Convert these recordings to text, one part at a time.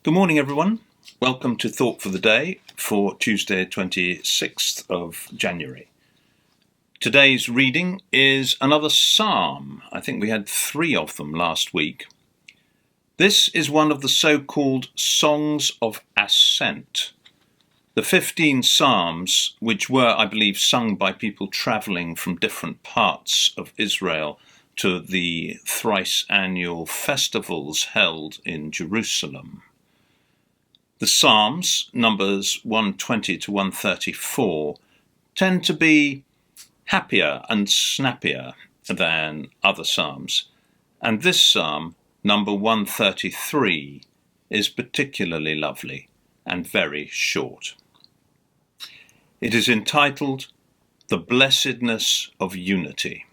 Good morning, everyone. Welcome to Thought for the Day for Tuesday, 26th of January. Today's reading is another psalm. I think we had 3 of them last week. This is one of the so-called Songs of Ascent. The 15 psalms, which were, I believe, sung by people travelling from different parts of Israel to the thrice annual festivals held in Jerusalem. The Psalms, numbers 120 to 134, tend to be happier and snappier than other psalms, and this psalm, number 133, is particularly lovely and very short. It is entitled, The Blessedness of Unity.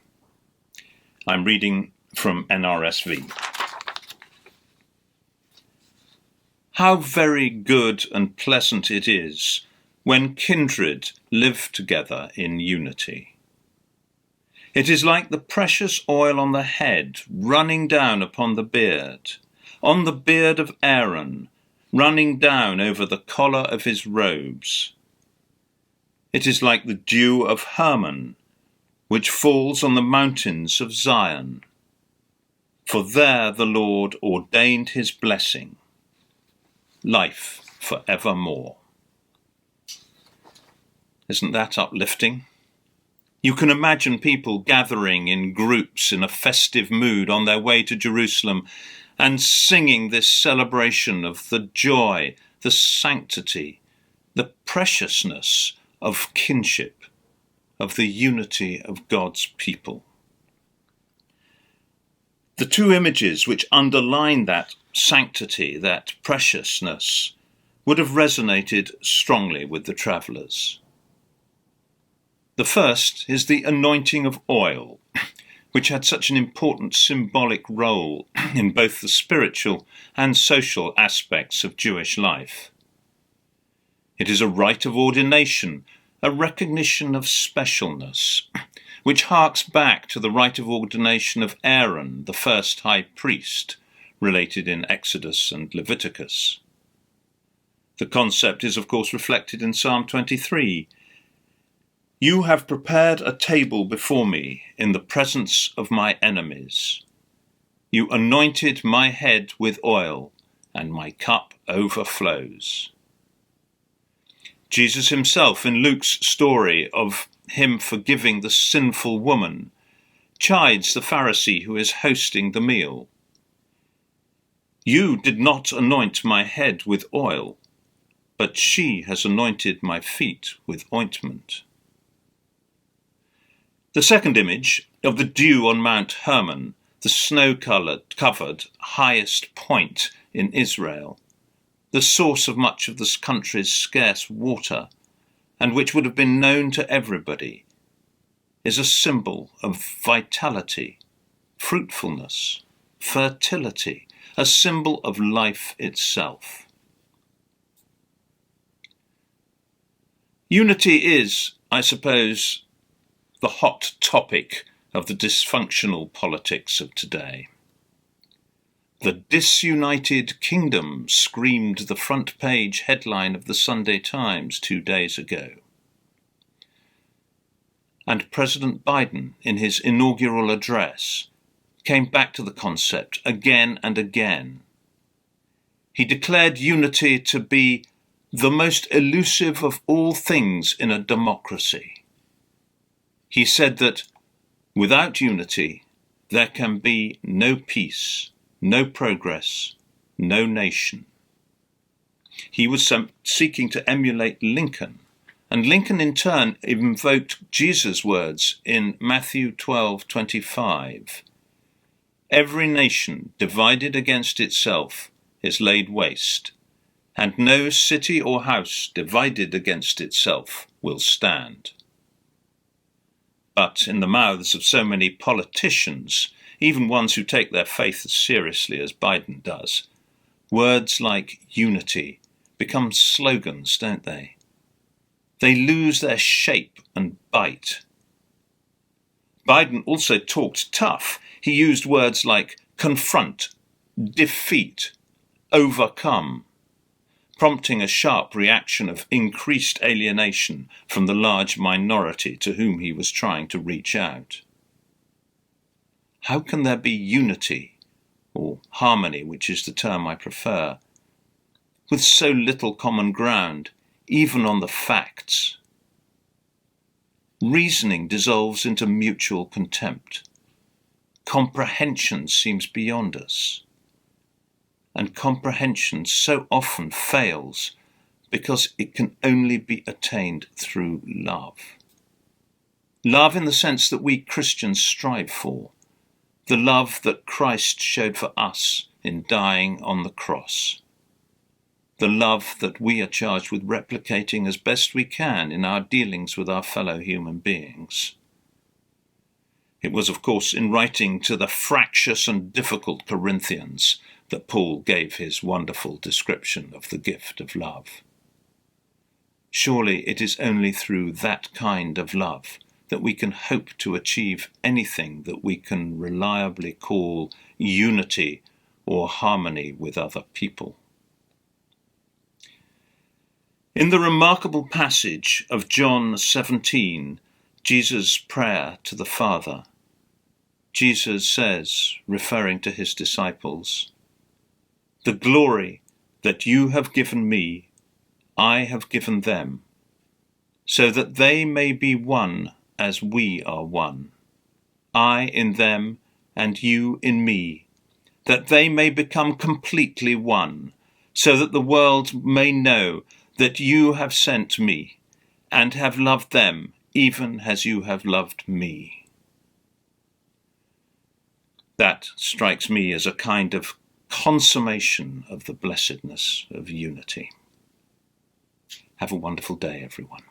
I'm reading from NRSV. How very good and pleasant it is when kindred live together in unity. It is like the precious oil on the head running down upon the beard, on the beard of Aaron, running down over the collar of his robes. It is like the dew of Hermon, which falls on the mountains of Zion. For there the Lord ordained his blessing, life for evermore. Isn't that uplifting? You can imagine people gathering in groups in a festive mood on their way to Jerusalem and singing this celebration of the joy, the sanctity, the preciousness of kinship, of the unity of God's people. The 2 images which underline that sanctity, that preciousness, would have resonated strongly with the travellers. The first is the anointing of oil, which had such an important symbolic role in both the spiritual and social aspects of Jewish life. It is a rite of ordination, a recognition of specialness, which harks back to the rite of ordination of Aaron, the first high priest, related in Exodus and Leviticus. The concept is, of course, reflected in Psalm 23. You have prepared a table before me in the presence of my enemies. You anointed my head with oil, and my cup overflows. Jesus himself, in Luke's story of him forgiving the sinful woman, chides the Pharisee who is hosting the meal. You did not anoint my head with oil, but she has anointed my feet with ointment. The second image of the dew on Mount Hermon, the snow-covered highest point in Israel, the source of much of this country's scarce water, and which would have been known to everybody, is a symbol of vitality, fruitfulness, fertility, a symbol of life itself. Unity is, I suppose, the hot topic of the dysfunctional politics of today. The disunited kingdom screamed the front page headline of the Sunday Times 2 days ago. And President Biden, in his inaugural address, came back to the concept again and again. He declared unity to be the most elusive of all things in a democracy. He said that without unity, there can be no peace, no progress, no nation. He was seeking to emulate Lincoln, and Lincoln in turn invoked Jesus' words in Matthew 12:25. Every nation divided against itself is laid waste, and no city or house divided against itself will stand. But in the mouths of so many politicians, even ones who take their faith as seriously as Biden does, words like unity become slogans, don't they? They lose their shape and bite. Biden also talked tough. He used words like confront, defeat, overcome. prompting a sharp reaction of increased alienation from the large minority to whom he was trying to reach out. How can there be unity, or harmony, which is the term I prefer, with so little common ground, even on the facts? Reasoning dissolves into mutual contempt. Comprehension seems beyond us. And comprehension so often fails because it can only be attained through love. Love in the sense that we Christians strive for, the love that Christ showed for us in dying on the cross, the love that we are charged with replicating as best we can in our dealings with our fellow human beings. It was, of course, in writing to the fractious and difficult Corinthians that Paul gave his wonderful description of the gift of love. Surely it is only through that kind of love that we can hope to achieve anything that we can reliably call unity or harmony with other people. In the remarkable passage of John 17, Jesus' prayer to the Father, Jesus says, referring to his disciples, "The glory that you have given me, I have given them, so that they may be one as we are one, I in them and you in me, that they may become completely one, so that the world may know that you have sent me and have loved them even as you have loved me." That strikes me as a kind of consummation of the blessedness of unity. Have a wonderful day, everyone.